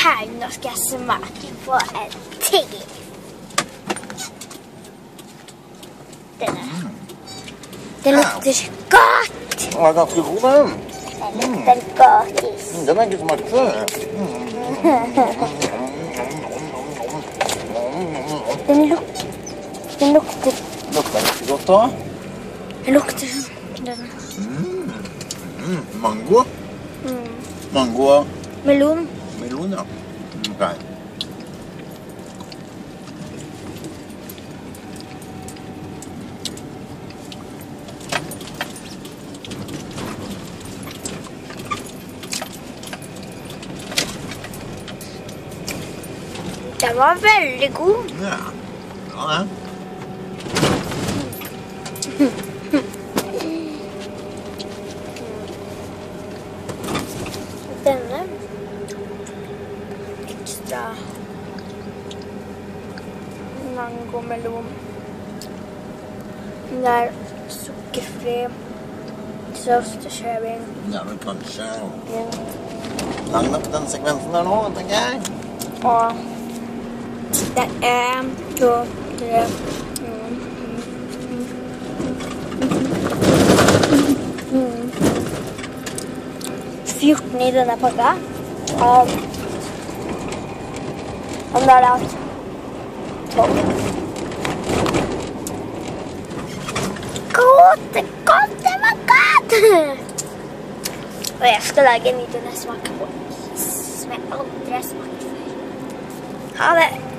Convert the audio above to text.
Her, nå skal jeg smake på en ting. Denne. Det lukter godt. Den er ganske god, den. Den lukter godt. Den er ikke smakt før. Den lukter... Lukter den ikke godt da? Den lukter sånn. Denne. Mango? Mango og Melon. melon, ja. Ok. Den var veldig god. Ja, bra det. Denne ekstra mangomelon. Den er sukkerfri, saus til cherry. Ja, men kanskje lang nok den sekvensen der nå, tenker jeg. Og det er 2, 3, 14 i denne pakka. Og da er det alt 12. Godt, det var godt! Og jeg skal lage en video når jeg smaker på is som jeg aldri har smakt før. Ha det!